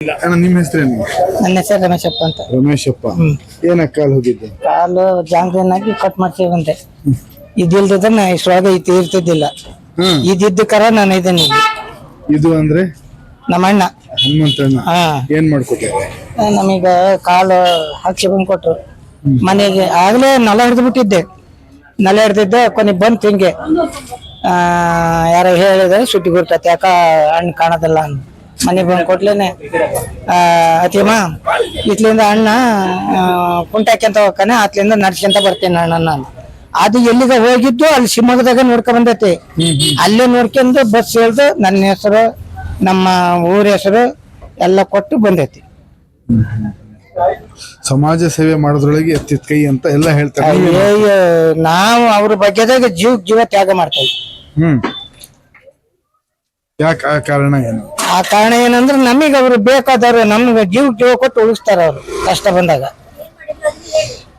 ಅಣ್ಣ ನಿಮ್ಮ ಹೆಸರೇನು? ನನ್ನ ಹೆಸರು ರಮೇಶಪ್ಪ ಅಂತ. ರಮೇಶಪ್ಪ. ಏನ ಕಾಲ್ ಹೋಗಿದ್ದೆ? ಕಾಲು ಜಾಂಗ್ರೀನಾಗಿ ಕಟ್ ಮಾಡ್ಸಿ ಬಂದೆ. ಇದಿಲ್ದಿದ್ರೆ ನಾ ಇಷ್ಟೊಳಗೆ ಇರ್ತಿದ್ದಿಲ್ಲ. ಇದಿದ್ದ ಕರ ನಾನು ಇದ್ದೇನೆ. ಇದು ಅಂದ್ರೆ ನಮ್ಮ ಅಣ್ಣ ಹನುಮಂತಣ್ಣ. ಏನ್ ಮಾಡ್ಕೊಟ್ಟಾರೆ? ನಮೀಗ ಕಾಲು ಹಾಕಿ ಬಂದ್ ಕೊಟ್ರು ಮನೆಗೆ. ಆಗ್ಲೇ ನಲ ಹಿಡಿದು ಬಿಟ್ಟಿದ್ದೆ. ನಲ ಹಿಡ್ದಿದ್ದೆ ಕೊನೆ ಬಂತು ಹಿಂಗೆ. ಯಾರೋ ಹೇಳಿದ್ರೆ ಸುಟ್ಟಿ ಬಿಡ್ತೈತೆ, ಯಾಕ ಹಣ್ಣು ಕಾಣೋದಿಲ್ಲ ಅಂದ್ ಮನೆಗೆ ಬಂದು ಕೊಟ್ಲೇನೆ. ಅತಿಯಮ್ಮ ಇತ್ಲಿಂದ ಅಣ್ಣ ಕುಂಟಾಕ್ಯಂತ ಹೋಗ್ತಾನೆ, ಅತ್ಲಿಂದ ನಡ್ಸ್ಕೊಂತ ಬರ್ತೇನೆ ಅಣ್ಣ ನಾನು. ಅದು ಎಲ್ಲಿಗೆ ಹೋಗಿದ್ದು ಅಲ್ಲಿ ಶಿವಮೊಗ್ಗದಾಗ ನೋಡ್ಕೊಂಡ್ ಬಂದೈತಿ. ಅಲ್ಲೇ ನೋಡ್ಕೊಂಡು ಬಸ್ ಹೇಳ್ದು ನನ್ನ ಹೆಸರು ನಮ್ಮ ಊರ ಹೆಸರು ಎಲ್ಲ ಕೊಟ್ಟು ಬಂದೈತಿ. ಸಮಾಜ ಸೇವೆ ಮಾಡೋದ್ರೊಳಗೆ ಎತ್ತಿದ ಕೈ ಅಂತ ಎಲ್ಲ ಹೇಳ್ತಾರೆ. ನಾವು ಅವ್ರ ಬಗ್ಗೆದಾಗ ಜೀವ ತ್ಯಾಗ ಮಾಡ್ತೇವೆ. ಯಾಕೆ? ಆ ಕಾರಣ ಏನು? ಆ ಕಾರಣ ಏನಂದ್ರೆ ನಮಗ್ ಅವ್ರು ಬೇಕಾದವ್ರು ನಮ್ಗೆ ಜೀವ ಕೊಟ್ಟು ಉಳಿಸ್ತಾರ ಅವ್ರು ಕಷ್ಟ ಬಂದಾಗ.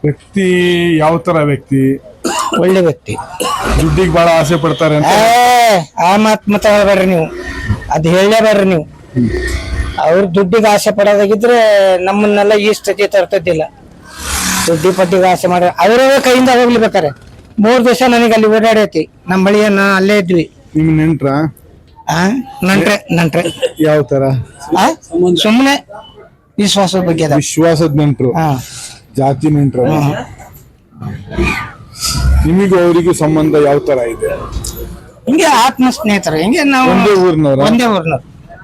ವ್ಯಕ್ತಿ ಯಾವ ತರ ವ್ಯಕ್ತಿ? ಒಳ್ಳೆ ವ್ಯಕ್ತಿ. ದುಡ್ಡಿಗೆ ಬಹಳ ಆಸೆ ಪಡ್ತಾರೆ ಅಂತ. ಆ ಮಾತ್ ಹೇಳ್ಬೇಡ್ರಿ ನೀವು, ಅದ್ ಹೇಳಲೇಬೇಡ್ರಿ ನೀವು. ಅವ್ರು ದುಡ್ಡಿಗೆ ಆಸೆ ಪಡೋದಾಗಿದ್ರೆ ನಮ್ಮನ್ನೆಲ್ಲ ಈ ಸ್ಥಿತಿ ತರ್ತಿದ್ದಿಲ್ಲ. ದುಡ್ಡಿ ಆಸೆ ಮಾಡ ಅವರವರ ಕೈಯಿಂದ ಹೋಗ್ಲಿ ಬೇಕಾರೆ. 3 ದಿವಸ ನನಗೆ ಅಲ್ಲಿ ಓಡಾಡೈತಿ. ನಮ್ಮ ಬಳಿಯನ್ನ ಅಲ್ಲೇ ಇದ್ವಿ. ನಿಮ್ ನೆಂಟ್ರ? ನಂಟ್ರೆ. ಯಾವ ತರ? ಸುಮ್ಮನೆ ವಿಶ್ವಾಸದ ಬಗ್ಗೆ. ವಿಶ್ವಾಸದ ನೆಂಟ್ರು, ಜಾತಿ ನೆಂಟ್ರು. ನಿಮಗೂ ಅವರಿಗೂ ಸಂಬಂಧ ಯಾವ ತರ ಇದೆ? ಹಿಂಗೆ ಆತ್ಮ ಸ್ನೇಹಿತರು. ಹಿಂಗೆ ನಾವು ಒಂದೇ ಊರ್ನವ್ರು.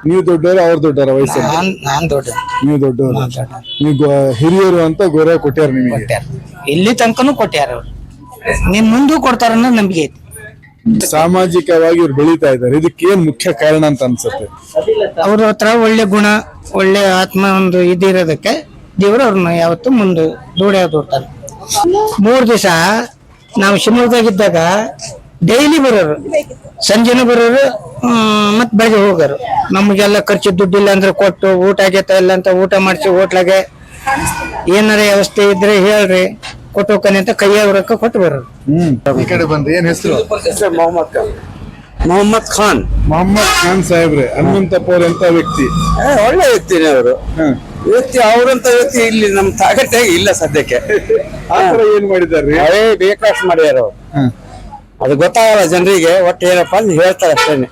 ನೀವು ದೊಡ್ಡವರು, ಅವ್ರು ದೊಡ್ಡವರ ವಯಸ್ಸಲ್ಲಿ? ನಾನ್ ದೊಡ್ಡ. ನೀವು ದೊಡ್ಡವರು. ನೀವು ಹಿರಿಯರು ಅಂತ ಗೌರವ ಕೊಟ್ಟಾರ ನಿಮಗೆ? ಇಲ್ಲಿ ತನಕನೂ ಕೊಟ್ಟಾರ ಅವ್ರು. ನಿನ್ ಮುಂದೂ ಕೊಡ್ತಾರ ಅನ್ನೋ ನಂಬಿಕೆ ಐತಿ. ಸಾಮಾಜಿಕವಾಗಿ ಇವ್ರು ಬೆಳೀತಾ ಇದ್ದಾರೆ. ಇದಕ್ಕೆ ಏನ್ ಮುಖ್ಯ ಕಾರಣ ಅಂತ ಅನ್ಸುತ್ತೆ? ಅವ್ರ ಹತ್ರ ಒಳ್ಳೆ ಗುಣ, ಒಳ್ಳೆ ಆತ್ಮ ಒಂದು ಇದಿರೋದಕ್ಕೆ ದೇವರು ಅವ್ರನ್ನ ಯಾವತ್ತೂ ಮುಂದೆ ದೂಡ್ತಾರೆ. 3 ದಿವಸ ನಾವು ಶಿವಮೊಗ್ಗದಾಗಿದ್ದಾಗ ಡೈಲಿ ಬರೋರು, ಸಂಜೆನೂ ಬರೋರು, ಮತ್ ಬೆಳಗ್ಗೆ ಹೋಗೋರು. ನಮಗೆಲ್ಲ ಖರ್ಚು ದುಡ್ಡಿಲ್ಲ ಅಂದ್ರೆ ಕೊಟ್ಟು, ಊಟ ಆಗೈತ ಇಲ್ಲ ಅಂತ ಊಟ ಮಾಡಿಸಿ ಹೋಟ್ಲಾಗೆ ಏನಾರ ವ್ಯವಸ್ಥೆ ಇದ್ರೆ ಹೇಳ್ರಿ ಕೊಟ್ಟು ಹೋಗ್ತಾನೆ ಅಂತ ಕೈಯ ರೊಕ್ಕ ಕೊಟ್ಟು ಬರೋರು. ಈ ಕಡೆ ಬಂದ್ರೆ ಏನ್ ಹೆಸರು? ಮೊಹಮ್ಮದ್ ಖಾನ್. ಮೊಹಮ್ಮದ್ ಖಾನ್ ಸಾಹೇಬ್ರೆ, ಹನುಮಂತಪ್ಪ ಅವ್ರ ಎಂತ ವ್ಯಕ್ತಿ? ಒಳ್ಳೆ ವ್ಯಕ್ತಿನೇ ಅವರು. ವ್ಯಕ್ತಿ ಅವರಂತ ವ್ಯಕ್ತಿ ಇಲ್ಲಿ ನಮ್ ತಾಕತ್ತಾಗಿ ಇಲ್ಲ ಸದ್ಯಕ್ಕೆ. ಏನ್ ಮಾಡಿದಾರೆ? ಅವೇ ಬೇಕಾಷ್ಟು ಮಾಡ್ಯಾರ ಅವ್ರು. ಅದು ಗೊತ್ತಾಗಲ್ಲ ಜನರಿಗೆ. ಒಟ್ಟು ಏನಪ್ಪ ಅಂತ ಹೇಳ್ತಾರೆ ಅಷ್ಟೇನೆ.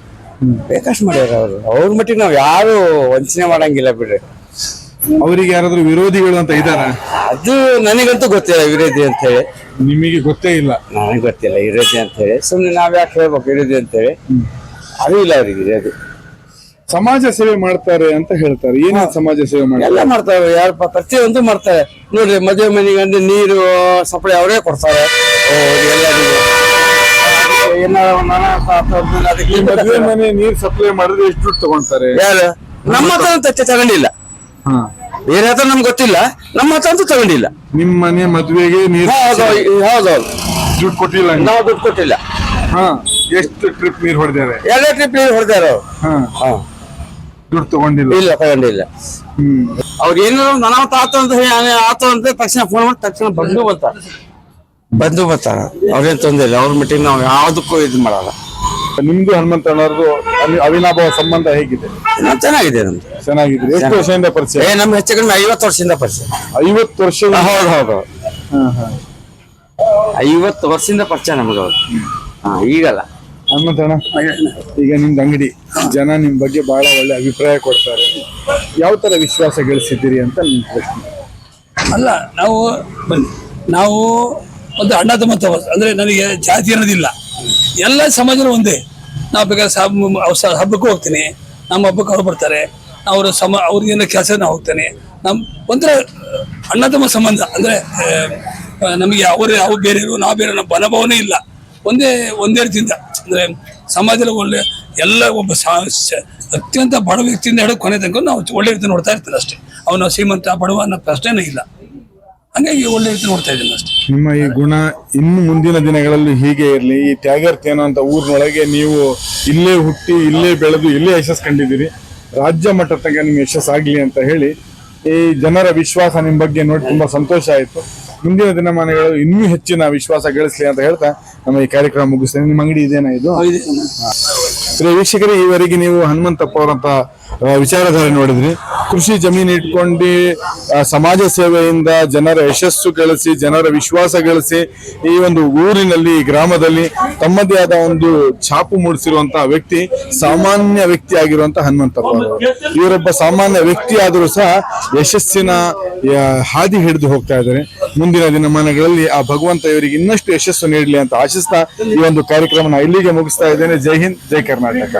ಬೇಕಾಷ್ಟು ಮಾಡ್ಯಾರ ಅವರು. ಅವ್ರ ಮಟ್ಟಿಗೆ ನಾವ್ ಯಾರು ವಂಚನೆ ಮಾಡಂಗಿಲ್ಲ ಬಿಡ್ರಿ. ಅವರಿಗೆ ಯಾರಾದ್ರೂ ವಿರೋಧಿಗಳು ಅಂತ ಇದಾರ? ಅದು ನನಗಂತೂ ಗೊತ್ತಿಲ್ಲ ವಿರೋಧಿ ಅಂತ ಹೇಳಿ. ನಿಮಗೆ ಗೊತ್ತೇ ಇಲ್ಲ? ನನಗೆ ಗೊತ್ತಿಲ್ಲ ವಿರೋಧಿ ಅಂತ ಹೇಳಿ. ಸುಮ್ನೆ ನಾವ್ ಯಾಕೆ ಹೇಳ್ಬೇಕು ವಿರೋಧಿ ಅಂತ ಹೇಳಿ? ಅದು ಇಲ್ಲ ಅವ್ರಿಗೆ ವಿರೋಧಿ. ಸಮಾಜ ಸೇವೆ ಮಾಡ್ತಾರೆ ಅಂತ ಹೇಳ್ತಾರೆ. ಏನ ಸಮಾಜ ಸೇವೆ ಮಾಡ್ತಾರೆ? ಎಲ್ಲ ಮಾಡ್ತಾರೆ. ಯಾರಪ್ಪ ಪ್ರತಿಯೊಂದು ಮಾಡ್ತಾರೆ ನೋಡ್ರಿ. ಮದುವೆ ಮನೆಗೆ ಅಂದ್ರೆ ನೀರು ಸಪ್ಲೈ ಅವರೇ ಕೊಡ್ತಾರೆ ಎಲ್ಲರಿಗೂ. ಮದುವೆ ಮನೆ ನೀರ್ ಸಪ್ಲೈ ಮಾಡಿದ್ರೆ ಎಷ್ಟು ದುಡ್ಡು ತಗೊಂತಾರೆ? ಯಾರು? ನಮ್ಮ ಹತ್ರ ಅಂತ ತಗೊಂಡಿಲ್ಲ. ಬೇರೆ ಹತ್ರ ನಮ್ಗೆ ಗೊತ್ತಿಲ್ಲ. ನಮ್ಮ ಹತ್ರ ಅಂತೂ ತಗೊಂಡಿಲ್ಲ. ನಿಮ್ ಮನೆ ಮದ್ವೆಗೆ ನೀರ್? ಹೌದೌದು. ದುಡ್ಡು ಕೊಟ್ಟಿಲ್ಲ? ನಾವು ದುಡ್ಡು ಕೊಟ್ಟಿಲ್ಲ. ಎಷ್ಟು ಟ್ರಿಪ್ ನೀರ್ ಹೊಡೆದಾರೆ? 2 ಟ್ರಿಪ್ ನೀರು ಹೊಡೆದಾರ. ದುಡ್ಡು ತಗೊಂಡಿಲ್ಲ? ಇಲ್ಲ, ತಗೊಂಡಿಲ್ಲ. ಅವ್ರು ಏನಾದ್ರು ಅನಾಹುತ ಆತು ಅಂತ ತಕ್ಷಣ ಫೋನ್ ಮಾಡಿ ತಕ್ಷಣ ಬಂದು ಬರ್ತಾರ. ಅವ್ರೇನ್ ತೊಂದ್ರೆ ಇಲ್ಲ. ಅವ್ರ ಮಟ್ಟಿಗೆ ನಾವು ಯಾವ್ದಕ್ಕೂ ಇದು ಮಾಡಲ್ಲ. ನಿಮ್ದು ಹನುಮಂತಣ್ಣವ್ರದ್ದು ಅವಿನಾಭಾವ ಸಂಬಂಧ ಹೇಗಿದೆ? ಚೆನ್ನಾಗಿದೆ ನಮ್ದು. ಚೆನ್ನಾಗಿದೆ. ಎಷ್ಟು ವರ್ಷದಿಂದ ಪರಿಚಯ? ನಮ್ಗೆ ಹೆಚ್ಚು ಕಡಿಮೆ 50 ವರ್ಷದಿಂದ ಪರಿಚಯ. 50 ವರ್ಷ? ಹೌದು. 50 ವರ್ಷದಿಂದ ಪರಿಚಯ ನಮ್ಗೆ ಅವ್ರು. ಈಗಲ್ಲ. ಹನುಮಂತಣ್ಣ, ಈಗ ನಿಮ್ದು ಅಂಗಡಿ, ಜನ ನಿಮ್ ಬಗ್ಗೆ ಬಹಳ ಒಳ್ಳೆ ಅಭಿಪ್ರಾಯ ಕೊಡ್ತಾರೆ. ಯಾವ ತರ ವಿಶ್ವಾಸ ಗಳಿಸಿದ್ದೀರಿ ಅಂತ ನಿಮ್ ಪ್ರಶ್ನೆ. ಅಲ್ಲ, ನಾವು ಒಂದು ಅಣ್ಣ ತಮ್ಮ ಅಂದ್ರೆ ನನಗೆ ಜಾತಿ ಅನ್ನೋದಿಲ್ಲ. ಎಲ್ಲ ಸಮಾಜನೂ ಒಂದೇ. ನಾವು ಬೇಕಾದ್ರೆ ಹಬ್ಬಕ್ಕೂ ಹೋಗ್ತೀನಿ. ನಮ್ಮ ಹಬ್ಬಕ್ಕೆ ಅವ್ರು ಬರ್ತಾರೆ. ಅವ್ರಿಗೇನೋ ಕೆಲಸ ನಾವು ಹೋಗ್ತೇನೆ. ಒಂಥರ ಅಣ್ಣ ತಮ್ಮ ಸಂಬಂಧ. ಅಂದ್ರೆ ನಮಗೆ ಅವ್ರು ಬೇರೆಯವರು, ನಾವು ಬೇರೆ, ನಮ್ಮ ಬಲಭಾವನೆ ಇಲ್ಲ. ಒಂದೇ ರೀತಿಯಿಂದ ಅಂದ್ರೆ ಸಮಾಜದಲ್ಲಿ ಒಳ್ಳೆ ಎಲ್ಲ ಒಬ್ಬ ಅತ್ಯಂತ ಬಡ ವ್ಯಕ್ತಿಯಿಂದ ಹೇಳೋ ಕೊನೆ ತನಕ ನಾವು ಒಳ್ಳೆ ರೀತಿ ನೋಡ್ತಾ ಇರ್ತೀವಿ ಅಷ್ಟೇ. ಅವನು ಶ್ರೀಮಂತ ಬಡವ ಅನ್ನೋ ಪ್ರಶ್ನೆನೇ ಇಲ್ಲ. ಹಂಗಾಗಿ ಒಳ್ಳೆ ರೀತಿ ನೋಡ್ತಾ ಇದ್ದೀನಿ ಅಷ್ಟೇ. ನಿಮ್ಮ ಈ ಗುಣ ಇನ್ನು ಮುಂದಿನ ದಿನಗಳಲ್ಲಿ ಹೀಗೆ ಇರಲಿ. ಈ ತ್ಯಾಗರ್ತೇನೋ ಅಂತ ಊರಿನೊಳಗೆ ನೀವು ಇಲ್ಲೇ ಹುಟ್ಟಿ, ಇಲ್ಲೇ ಬೆಳೆದು, ಇಲ್ಲೇ ಯಶಸ್ಸು ಕಂಡಿದ್ದೀರಿ. ರಾಜ್ಯ ಮಟ್ಟದ ತನಕ ನಿಮ್ಗೆ ಯಶಸ್ಸಾಗ್ಲಿ ಅಂತ ಹೇಳಿ ಈ ಜನರ ವಿಶ್ವಾಸ ನಿಮ್ ಬಗ್ಗೆ ನೋಡಿ ತುಂಬಾ ಸಂತೋಷ ಆಯ್ತು. ಮುಂದಿನ ದಿನಮಾನಗಳು ಇನ್ನೂ ಹೆಚ್ಚಿನ ವಿಶ್ವಾಸ ಗಳಿಸಲಿ ಅಂತ ಹೇಳ್ತಾ ನಮ್ಮ ಈ ಕಾರ್ಯಕ್ರಮ ಮುಗಿಸ್ತೇನೆ. ನಿಮ್ಮ ಅಂಗಡಿ ಇದೇನಾ ಇದು? ವೀಕ್ಷಕರೇ, ಈವರೆಗೆ ನೀವು ಹನುಮಂತಪ್ಪ ಅವರಂತ ವಿಚಾರಧಾರೆ ನೋಡಿದ್ರಿ. ಕೃಷಿ ಜಮೀನು ಇಟ್ಕೊಂಡು ಸಮಾಜ ಸೇವೆಯಿಂದ ಜನರ ಯಶಸ್ಸು ಗಳಿಸಿ, ಜನರ ವಿಶ್ವಾಸ ಗಳಿಸಿ, ಈ ಒಂದು ಊರಿನಲ್ಲಿ, ಈ ಗ್ರಾಮದಲ್ಲಿ ತಮ್ಮದೇ ಆದ ಒಂದು ಛಾಪು ಮೂಡಿಸಿರುವಂತಹ ವ್ಯಕ್ತಿ ಸಾಮಾನ್ಯ ವ್ಯಕ್ತಿ ಆಗಿರುವಂತಹ ಹನುಮಂತಪ್ಪ ಅವರು. ಇವರೊಬ್ಬ ಸಾಮಾನ್ಯ ವ್ಯಕ್ತಿ ಆದರೂ ಸಹ ಯಶಸ್ಸಿನ ಹಾದಿ ಹಿಡಿದು ಹೋಗ್ತಾ ಇದ್ದಾರೆ. ಮುಂದಿನ ದಿನಮಾನಗಳಲ್ಲಿ ಆ ಭಗವಂತ ಇವರಿಗೆ ಇನ್ನಷ್ಟು ಯಶಸ್ಸು ನೀಡಲಿ ಅಂತ ಆಶಿಸ್ತಾ ಈ ಒಂದು ಕಾರ್ಯಕ್ರಮ ಇಲ್ಲಿಗೆ ಮುಗಿಸ್ತಾ ಇದ್ದೇನೆ. ಜೈ ಹಿಂದ್, ಜೈ ಕರ್ನಾಟಕ.